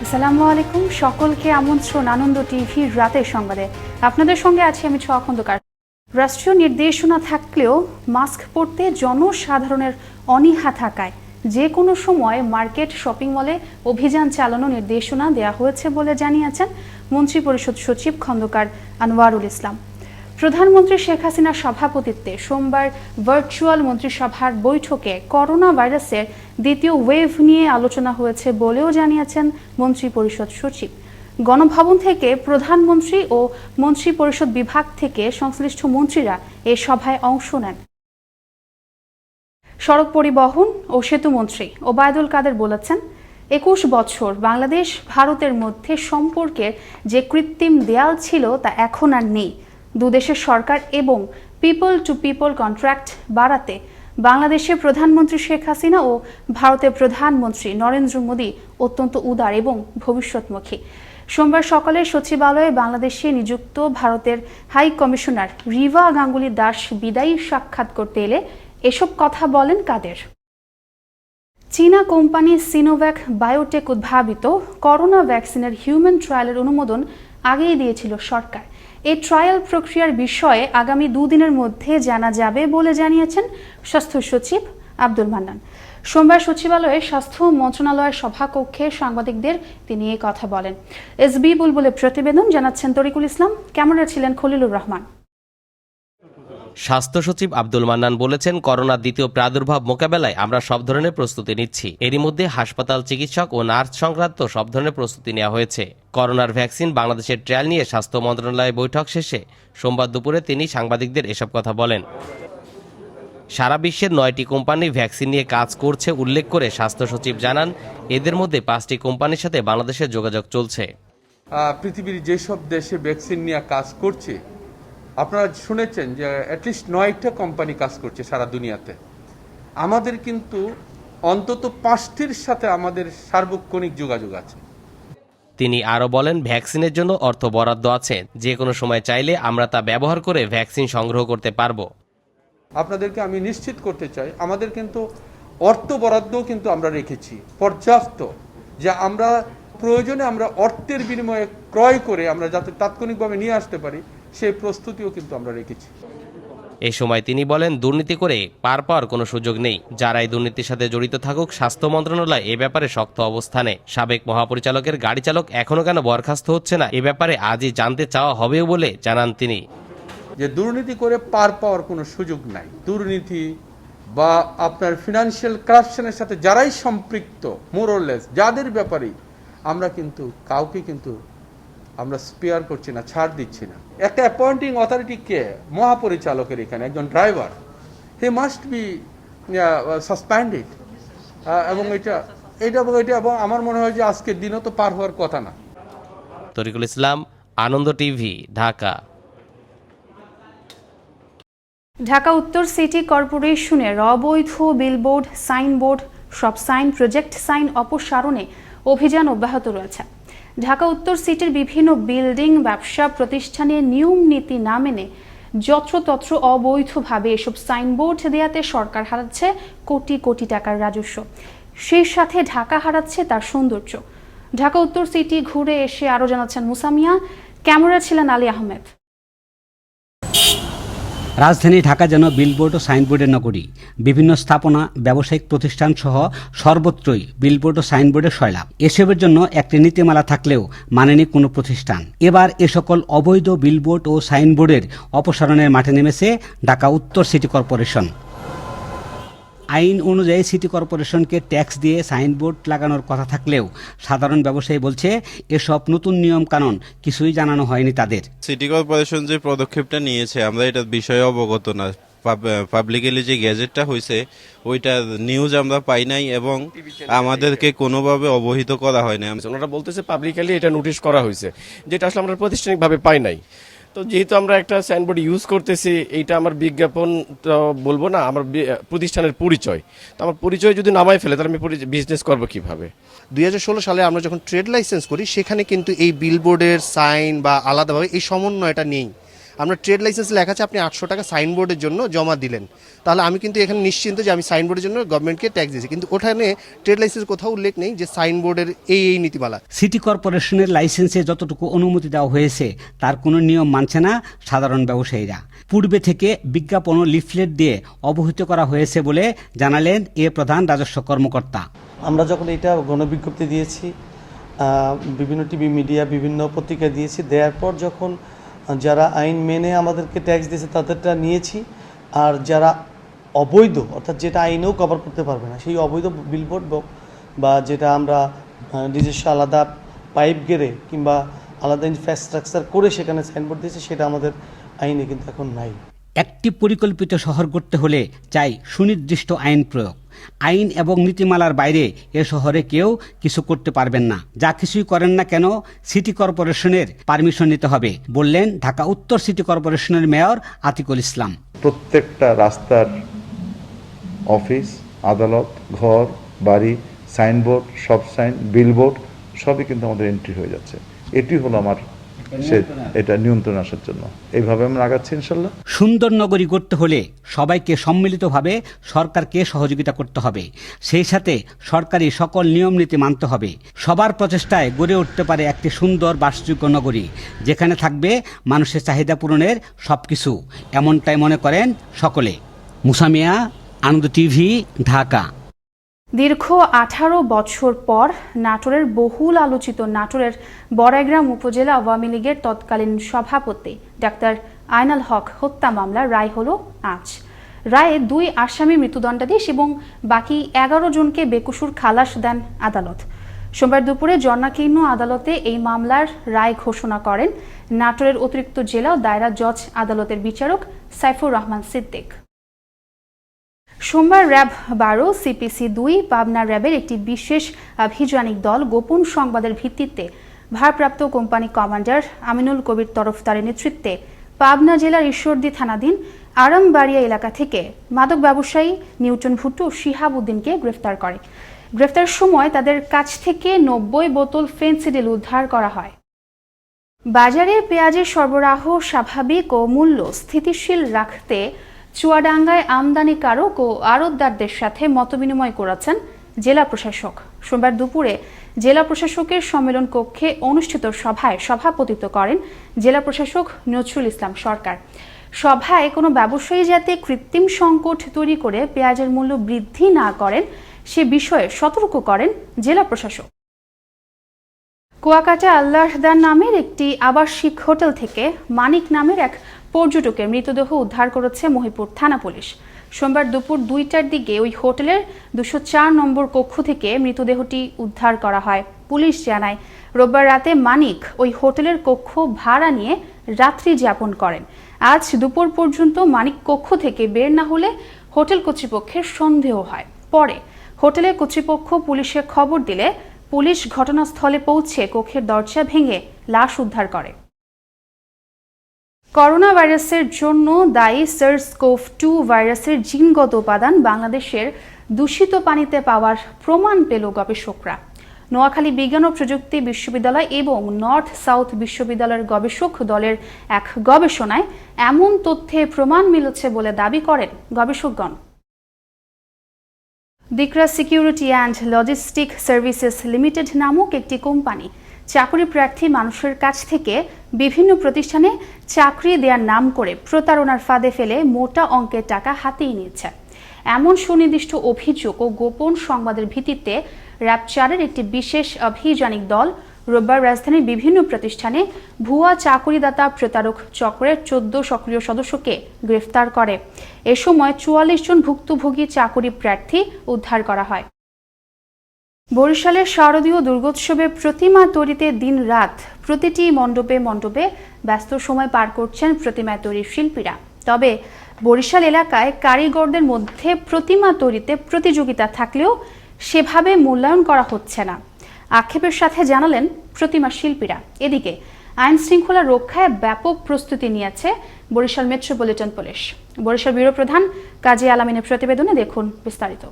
আসসালামু আলাইকুম, সকলকে আমন্ত্রণ আনন্দ টিভির রাতের সংবাদে। আপনাদের সঙ্গে আছি আমি ছোঁয়া খন্দকার। রাষ্ট্রীয় নির্দেশনা থাকলেও মাস্ক পরতে জনসাধারণের অনীহা থাকায় যে কোনো সময় মার্কেট শপিং মলে অভিযান চালানোর নির্দেশনা দেওয়া হয়েছে বলে জানিয়েছেন মন্ত্রিপরিষদ সচিব খন্দকার আনোয়ারুল ইসলাম। প্রধানমন্ত্রী শেখ হাসিনার সভাপতিত্বে সোমবার ভার্চুয়াল মন্ত্রিসভার বৈঠকে করোনা ভাইরাসের দ্বিতীয় ওয়েভ নিয়ে আলোচনা হয়েছে বলেও জানিয়েছেন মন্ত্রিপরিষদ সচিব। গণভবন থেকে প্রধানমন্ত্রী ও মন্ত্রিপরিষদ বিভাগ থেকে সংশ্লিষ্ট মন্ত্রীরা এ সভায় অংশ নেন। সড়ক পরিবহন ও সেতুমন্ত্রী ওবায়দুল কাদের বলেছেন, ২১ বছর বাংলাদেশ ভারতের মধ্যে সম্পর্কের যে কৃত্রিম দেয়াল ছিল তা এখন আর নেই। দুদেশের সরকার এবং পিপল টু পিপল কন্ট্রাক্ট বাড়াতে বাংলাদেশের প্রধানমন্ত্রী শেখ হাসিনা ও ভারতের প্রধানমন্ত্রী নরেন্দ্র মোদী অত্যন্ত উদার এবং ভবিষ্যৎমুখী। সোমবার সকালে সচিবালয়ে বাংলাদেশে নিযুক্ত ভারতের হাই কমিশনার রিভা গাঙ্গুলি দাস বিদায়ী সাক্ষাৎ করতে এলে এসব কথা বলেন কাদের। চীনা কোম্পানি সিনোভ্যাক বায়োটেক উদ্ভাবিত করোনা ভ্যাকসিনের হিউম্যান ট্রায়ালের অনুমোদন আগেই দিয়েছিল সরকার। এই ট্রায়াল প্রক্রিয়ার বিষয়ে আগামী দুদিনের মধ্যে জানা যাবে বলে জানিয়েছেন স্বাস্থ্য সচিব আব্দুল মান্নান। সোমবার সচিবালয়ে স্বাস্থ্য মন্ত্রণালয়ের সভাকক্ষে সাংবাদিকদের তিনি এই কথা বলেন। এসবি বুলবুলের প্রতিবেদন জানাচ্ছেন তরিকুল ইসলাম, ক্যামেরায় ছিলেন খলিলুর রহমান। স্বাস্থ্য সচিব আব্দুল মান্নান বলেছেন, করোনার দ্বিতীয় প্রাদুর্ভাব মোকাবেলায় আমরা সব ধরনের প্রস্তুতি নিচ্ছি। এরই মধ্যে হাসপাতাল চিকিৎসক ও নার্স সংক্রান্ত সব ধরনের প্রস্তুতি নেওয়া হয়েছে। করোনার ভ্যাকসিন বাংলাদেশের ট্রায়াল নিয়ে স্বাস্থ্য মন্ত্রণালয়ের বৈঠক শেষে সোমবার দুপুরে তিনি সাংবাদিকদের এসব কথা বলেন। সারা বিশ্বের 9টি কোম্পানি ভ্যাকসিন নিয়ে কাজ করছে উল্লেখ করে স্বাস্থ্য সচিব জানান, এদের মধ্যে 5টি কোম্পানির সাথে বাংলাদেশের যোগাযোগ চলছে। পৃথিবীর যেসব দেশে ভ্যাকসিন নিয়ে কাজ করছে, আপনারা শুনেছেন যে অ্যাটলিস্ট 9টা কোম্পানি কাজ করছে সারা দুনিয়াতে। আমাদের কিন্তু অন্তত 5টির সাথে আমাদের সার্বক্ষণিক যোগাযোগ আছে। তিনি আরও বলেন, ভ্যাকসিনের জন্য অর্থ বরাদ্দ আছে, যে কোনো সময় চাইলে আমরা তা ব্যবহার করে ভ্যাকসিন সংগ্রহ করতে পারবো। আপনাদেরকে আমি নিশ্চিত করতে চাই, আমাদের কিন্তু অর্থ বরাদ্দও কিন্তু আমরা রেখেছি পর্যাপ্ত, যে আমরা প্রয়োজনে আমরা অর্থের বিনিময়ে ক্রয় করে আমরা যাতে তাৎক্ষণিকভাবে নিয়ে আসতে পারি সেই প্রস্তুতিও কিন্তু আমরা রেখেছি। এই সময় তিনি বলেন, দুর্নীতি করে পার পাওয়ার কোনো সুযোগ নেই। যারা এই দুর্নীতির সাথে জড়িত থাকুক, স্বাস্থ্য মন্ত্রণালয় এ ব্যাপারে শক্ত অবস্থানে। সাবেক মহাপরিচালকের গাড়ি চালক এখনো কেন বরখাস্ত হচ্ছে না, এ ব্যাপারে আজই জানতে চাওয়া হবেও বলে জানান তিনি। যে দুর্নীতি করে পার পাওয়ার কোনো সুযোগ নাই। দুর্নীতি বা আপনার ফিনান্সিয়াল কারাপশনের সাথে যারাই সম্পৃক্ত, মোরলেস যাদের ব্যাপারেই আমরা কিন্তু কাউকে কিন্তু আমরা স্পেয়ার করছি না, ছাড় দিচ্ছি না। একটা অ্যাপয়েন্টিং অথরিটি কে? মহাপরিচালকের এখানে একজন driver, he must be suspended. এবং এটা আমার মনে হয় যে আজকের দিনও তো পার হওয়ার কথা না। তরিকুল ইসলাম, আনন্দ টিভি, ঢাকা। ঢাকা উত্তর সিটি কর্পোরেশনের অবৈধ বিলবোর্ড, সাইনবোর্ড, সব সাইন, প্রজেক্ট সাইন অপসারণে অভিযান অব্যাহত রয়েছে। ঢাকা উত্তর সিটির বিভিন্ন বিল্ডিং, ব্যবসা প্রতিষ্ঠানের নিয়ম নীতি না মেনে যত্রতত্র অবৈধভাবে এসব সাইনবোর্ড দেয়াতে সরকার হারাচ্ছে কোটি কোটি টাকার রাজস্ব। সেই সাথে ঢাকা হারাচ্ছে তার সৌন্দর্য। ঢাকা উত্তর সিটি ঘুরে এসে আরও জানাচ্ছেন মুসামিয়া, ক্যামেরা ছিলেন আলী আহমেদ। রাজধানী ঢাকা যেন বিলবোর্ড ও সাইনবোর্ডের নগরী। বিভিন্ন স্থাপনা, ব্যবসায়িক প্রতিষ্ঠান সহ সর্বত্রই বিলবোর্ড ও সাইনবোর্ডের সয়লাভ। এসবের জন্য একটি নীতিমালা থাকলেও মানেনি কোনো প্রতিষ্ঠান। এবার এ সকল অবৈধ বিলবোর্ড ও সাইনবোর্ডের অপসারণের মাঠে নেমেছে ঢাকা উত্তর সিটি কর্পোরেশন। আইন অনুযায়ী সিটি কর্পোরেশনকে ট্যাক্স দিয়ে সাইনবোর্ড লাগানোর কথা থাকলেও সাধারণ ব্যবসায়ী বলছে এসব নতুন নিয়ম কানুন কিছুই জানানো হয়নি তাদের। সিটি কর্পোরেশন যে পদক্ষেপটা নিয়েছে আমরা এটার বিষয়ে অবগত না। পাবলিকলি যে গ্যাজেটটা হয়েছে ওইটা নিউজ আমরা পাই নাই এবং আমাদেরকে কোনোভাবে অবহিত করা হয় না। ওনারা বলতেছে পাবলিকলি এটা নোটিশ করা হয়েছে, যেটা আসলে আমরা প্রাতিষ্ঠানিকভাবে পাই নাই। তো যেহেতু আমরা একটা সাইনবোর্ড ইউজ করতেছি, এইটা আমার বিজ্ঞাপন তো বলবো না, আমার প্রতিষ্ঠানের পরিচয়। তো আমার পরিচয় যদি নামাই ফেলে তাহলে আমি বিজনেস করবো কিভাবে? 2016 সালে আমরা যখন ট্রেড লাইসেন্স করি সেখানে কিন্তু এই বিলবোর্ডের সাইন বা আলাদাভাবে এই সমন্বয়টা নেই। আপনার ট্রেড লাইসেন্স লেখা আছে আপনি 800 টাকা সাইনবোর্ডের জন্য জমা দিলেন, তাহলে আমি কিন্তু এখানে নিশ্চিন্ত যে আমি সাইনবোর্ডের জন্য গভর্নমেন্টকে ট্যাক্স দিয়েছি, কিন্তু ওখানে ট্রেড লাইসেন্স কোথাও উল্লেখ নেই যে সাইনবোর্ডের এই নীতিমালা। সিটি কর্পোরেশনের লাইসেন্সে যতটুকু অনুমতি দেওয়া হয়েছে তার কোনো নিয়ম মানছে না সাধারণ ব্যবসায়ীরা। পূর্বে থেকে বিজ্ঞাপন ও লিফলেট দিয়ে অবহিত করা হয়েছে বলে জানালেন এ প্রধান রাজস্ব কর্মকর্তা। আমরা যখন এটা গণবিজ্ঞপ্তি দিয়েছি, বিভিন্ন টিভি মিডিয়া বিভিন্ন পত্রিকা দিয়েছি, দেওয়ার পর যখন যারা আইন মেনে আমাদেরকে ট্যাক্স দিয়েছে তাদেরটা নিয়েছি, আর যারা অবৈধ অর্থাৎ যেটা আইনেও কভার করতে পারবে না সেই অবৈধ বিলবোর্ড বা যেটা আমরা নিজস্ব আলাদা পাইপ গেড়ে কিংবা আলাদা ইনফ্রাস্ট্রাকচার করে সেখানে সাইনবোর্ড দিয়েছে, সেটা আমাদের আইনে কিন্তু এখন নাই। একটি পরিকল্পিত শহর গড়তে হলে চাই সুনির্দিষ্ট আইন প্রয়োগ। আইন এবং নীতিমালার বাইরে এ শহরে কেউ কিছু করতে পারবেন না। যা কিছুই করেন না কেন সিটি কর্পোরেশনের পারমিশন নিতে হবে, বললেন ঢাকা উত্তর সিটি কর্পোরেশনের মেয়র আতিকুল ইসলাম। প্রত্যেকটা রাস্তার অফিস, আদালত, ঘর, বাড়ি, সাইনবোর্ড, সব সাইন, বিলবোর্ড সবই কিন্তু আমাদের এন্ট্রি হয়ে যাচ্ছে। এটি হলো আমার এটা নিয়ন্ত্রণ আসার জন্য এইভাবে আমরা আগাচ্ছি ইনশাল্লাহ। সুন্দর নগরী গড়তে হলে সবাইকে সম্মিলিতভাবে সরকারকে সহযোগিতা করতে হবে, সেই সাথে সরকারি সকল নিয়ম নীতি মানতে হবে। সবার প্রচেষ্টায় গড়ে উঠতে পারে একটি সুন্দর বাসযোগ্য নগরী, যেখানে থাকবে মানুষের চাহিদা পূরণের সবকিছু, এমনটাই মনে করেন সকলে। মুসা মিয়া, আনন্দ টিভি, ঢাকা। দীর্ঘ 18 বছর পর নাটোরের বহুল আলোচিত নাটোরের বড়াইগ্রাম উপজেলা আওয়ামী লীগের তৎকালীন সভাপতি ডাক্তার আয়নাল হক হত্যা মামলার রায় হলো আজ। রায়ে 2 আসামি মৃত্যুদণ্ডাদেশ এবং বাকি 11 জনকে বেকসুর খালাস দেন আদালত। সোমবার দুপুরে জনাকীর্ণ আদালতে এই মামলার রায় ঘোষণা করেন নাটোরের অতিরিক্ত জেলা ও দায়রা জজ আদালতের বিচারক সাইফুর রহমান সিদ্দিক। সোমবার র্যাব 12, সিপিসি 2, পাবনা র্যাবের একটি বিশেষ আভিযানিক দল গোপন সংবাদের ভিত্তিতে ভারপ্রাপ্ত কোম্পানি কমান্ডার আমিনুল কবির তরফদারের নেতৃত্বে পাবনা জেলার ঈশ্বরদী থানাধীন আরামবাড়িয়া এলাকা থেকে মাদক ব্যবসায়ী নিউটন ভুট্টো ও শিহাব উদ্দিনকে গ্রেফতার করে। গ্রেফতারের সময় তাদের কাছ থেকে 90 বোতল ফেনসিডিল উদ্ধার করা হয়। বাজারে পেঁয়াজের সরবরাহ স্বাভাবিক ও মূল্য স্থিতিশীল রাখতে চুয়াডাঙ্গায় আমদানিকারক ও আড়তদারদের সাথে মতবিনিময় করেছেন জেলা প্রশাসক। সোমবার দুপুরে জেলা প্রশাসকের সম্মেলন কক্ষে অনুষ্ঠিত সভায় সভাপতিত্ব করেন জেলা প্রশাসক নজরুল ইসলাম সরকার। সভায় কোনো ব্যবসায়ী যাতে কৃত্রিম সংকট তৈরি করে পেঁয়াজের মূল্য বৃদ্ধি না করেন সে বিষয়ে সতর্ক করেন জেলা প্রশাসক। কুয়াকাটা আল্লাহদান নামের একটি আবাসিক হোটেল থেকে মানিক নামের এক পর্যটকের মৃতদেহ উদ্ধার করেছে মহিপুর থানা পুলিশ। সোমবার দুপুর 2টার দিকে ওই হোটেলের 204 নম্বর কক্ষ থেকে মৃতদেহটি উদ্ধার করা হয়। পুলিশ জানায়, রোববার রাতে মানিক ওই হোটেলের কক্ষ ভাড়া নিয়ে রাত্রি যাপন করেন। আজ দুপুর পর্যন্ত মানিক কক্ষ থেকে বের না হলে হোটেল কর্তৃপক্ষের সন্দেহ হয়। পরে হোটেলের কর্তৃপক্ষ পুলিশে খবর দিলে পুলিশ ঘটনাস্থলে পৌঁছে কক্ষের দরজা ভেঙে লাশ উদ্ধার করে। করোনা ভাইরাসের জন্য দায়ী SARS-CoV-2 ভাইরাসের জিনগত উপাদান বাংলাদেশের দূষিত পানিতে পাওয়ার প্রমাণ পেল গবেষকরা। নোয়াখালী বিজ্ঞান ও প্রযুক্তি বিশ্ববিদ্যালয় এবং নর্থ সাউথ বিশ্ববিদ্যালয়ের গবেষক দলের এক গবেষণায় এমন তথ্যে প্রমাণ মিলেছে বলে দাবি করেন গবেষকগণ। দিকরা security and logistic services limited নামক একটি কোম্পানি চাকরি প্রার্থী মানুষের কাছ থেকে বিভিন্ন প্রতিষ্ঠানে চাকরি দেওয়ার নাম করে প্রতারণার ফাঁদে ফেলে মোটা অঙ্কের টাকা হাতিয়ে নিয়েছে। এমন সুনির্দিষ্ট অভিযোগ ও গোপন সংবাদের ভিত্তিতে র্যাব 4-এর একটি বিশেষ আভিযানিক দল রোববার রাজধানীর বিভিন্ন প্রতিষ্ঠানে ভুয়া চাকরিদাতা প্রতারক চক্রের 14 সক্রিয় সদস্যকে গ্রেফতার করে। এ সময় 44 জন ভুক্তভোগী চাকরি প্রার্থী উদ্ধার করা হয়। বরিশালের শারদীয় দুর্গোৎসবে প্রতিমা তৈরিতে দিন-রাত প্রতিটি মণ্ডপে মণ্ডপে ব্যস্ত সময় পার করছেন প্রতিমা তৈরির শিল্পীরা। তবে বরিশাল এলাকায় কারিগরদের মধ্যে প্রতিমা তৈরিতে প্রতিযোগিতা থাকলেও সেভাবে মূল্যায়ন করা হচ্ছে না, আক্ষেপের সাথে জানালেন প্রতিমা শিল্পীরা। এদিকে আইন শৃঙ্খলা রক্ষায় ব্যাপক প্রস্তুতি নিয়েছে Barishal metropolitan police. Barishal bureau প্রধান কাজী আলামিনের প্রতিবেদনে দেখুন বিস্তারিত।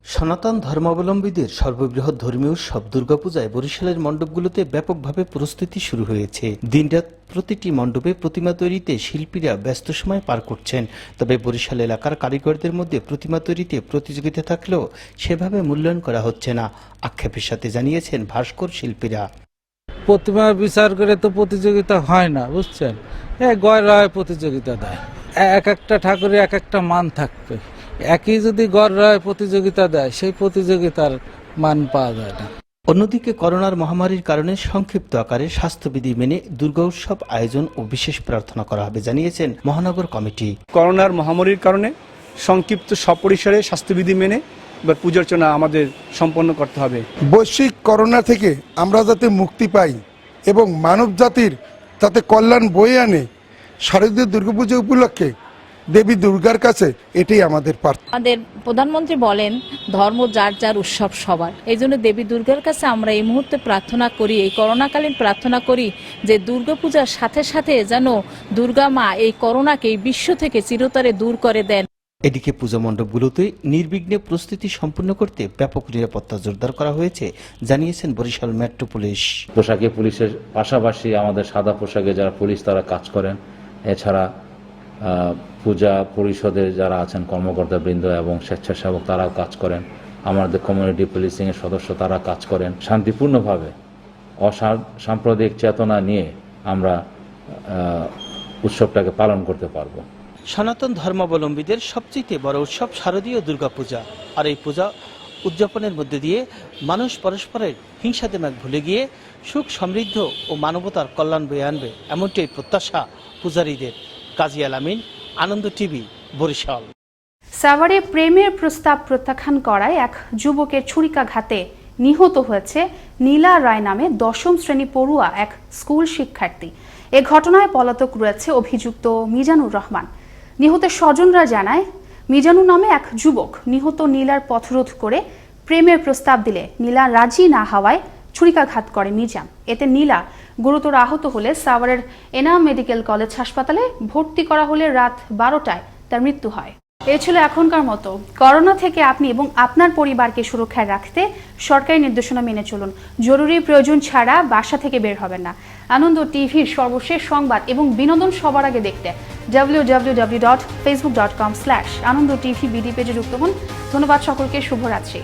সনাতন ধর্মাবলম্বীদের সর্ববৃহৎ ধর্মীয় উৎসব দুর্গাপূজায় বরিশালের মণ্ডপগুলোতে ব্যাপকভাবে প্রস্তুতি শুরু হয়েছে। দিনরাত প্রতিটি মণ্ডপে প্রতিমা তৈরিতে শিল্পীরা ব্যস্ত সময় পার করছেন। তবে বরিশাল এলাকার কারিগরদের মধ্যে প্রতিমা তৈরিতে প্রতিযোগিতা থাকলেও সেভাবে মূল্যায়ন করা হচ্ছে না, আক্ষেপের সাথে জানিয়েছেন ভাস্কর শিল্পীরা। প্রতিমা বিচার করে তো প্রতিযোগিতা হয় না, বুঝছেন, গড়রায় প্রতিযোগিতা দেয়। এক একটা ঠাকুরে এক একটা মান থাকবে, একই যদি গড়রায় প্রতিযোগিতা দেয় সেই প্রতিযোগিতার মান পাওয়া যায় না। অন্যদিকে করোনার মহামারীর কারণে সংক্ষিপ্ত আকারে স্বাস্থ্যবিধি মেনে দুর্গা উৎসব আয়োজন ও বিশেষ প্রার্থনা করা হবে জানিয়েছেন মহানগর কমিটি। করোনার মহামারীর কারণে সংক্ষিপ্ত সপরিসরে স্বাস্থ্যবিধি মেনে এবার পূজার্চনা আমাদের সম্পন্ন করতে হবে। বৈশ্বিক করোনা থেকে আমরা যাতে মুক্তি পাই এবং মানব জাতির যাতে কল্যাণ বয়ে আনে, শারদীয় দুর্গাপূজা উপলক্ষে দেবী দুর্গার কাছে এটাই আমাদের প্রার্থনা। আমাদের প্রধানমন্ত্রী বলেন ধর্ম যার যার উৎসব সবার, এই জন্য দেবী দুর্গার কাছে আমরা এই মুহূর্তে প্রার্থনা করি, এই করোনাকালীন প্রার্থনা করি যে দুর্গাপূজার সাথে সাথে যেন দুর্গা মা এই করোনাকে এই বিশ্ব থেকে চিরতরে দূর করে দেন। এদিকে পূজা মণ্ডপগুলোতে নির্বিঘ্নে প্রস্তুতি সম্পন্ন করতে ব্যাপক নিরাপত্তা জোরদার করা হয়েছে জানিয়েছেন বরিশাল মেট্রো পুলিশ। পোশাকে পুলিশের পাশাপাশি আমাদের সাদা পোশাকে যারা পুলিশ তারা কাজ করেন, এছাড়া পূজা পরিষদের যারা আছেন কর্মকর্তাবৃন্দ এবং স্বেচ্ছাসেবক তারাও কাজ করেন, আমাদের কমিউনিটি পুলিশিং এর সদস্য তারা কাজ করেন। শান্তিপূর্ণভাবে অসাম্প্রদায়িক চেতনা নিয়ে আমরা উৎসবটাকে পালন করতে পারবো। সনাতন ধর্মাবলম্বীদের সবচেয়ে বড় উৎসব শারদীয় দুর্গাপূজা। আর এই পূজা উদযাপনের মধ্যে দিয়ে মানুষ পরস্পরের হিংসাদেমাগ ভুলে গিয়ে সুখ সমৃদ্ধ ও মানবতার কল্যাণ বয়ে আনবে, এমনটাই প্রত্যাশা পূজারীদের। কাজী আলামিন, আনন্দ টিভি, বরিশাল। সাভারে প্রেমের প্রস্তাব প্রত্যাখ্যান করায় এক যুবকের ছুরিকাঘাতে নিহত হয়েছে নীলা রায় নামে 10ম শ্রেণী পড়ুয়া এক স্কুল শিক্ষার্থী। এ ঘটনায় পলাতক রয়েছে অভিযুক্ত মিজানুর রহমান। নিহতের স্বজনরা জানায়, মিজানুর নামে এক যুবক নিহত নীলার পথরোধ করে প্রেমের প্রস্তাব দিলে নীলা রাজি না হওয়ায় ছুরিকাঘাত করে মিজান। এতে নীলা গুরুতর আহত হলে সাভারের এনাম মেডিকেল কলেজ হাসপাতালে ভর্তি করা হলে রাত 12টায় তার মৃত্যু হয়। এ ছিল এখনকার মতো। করোনা থেকে আপনি এবং আপনার পরিবারকে সুরক্ষায় রাখতে সরকারি নির্দেশনা মেনে চলুন। জরুরি প্রয়োজন ছাড়া বাসা থেকে বের হবেন না। আনন্দ টিভির সর্বশেষ সংবাদ এবং বিনোদন সবার আগে দেখতে www.facebook.com/anandotv বিডি পেজে যুক্ত হন। ধন্যবাদ সকলকে, শুভরাত্রি।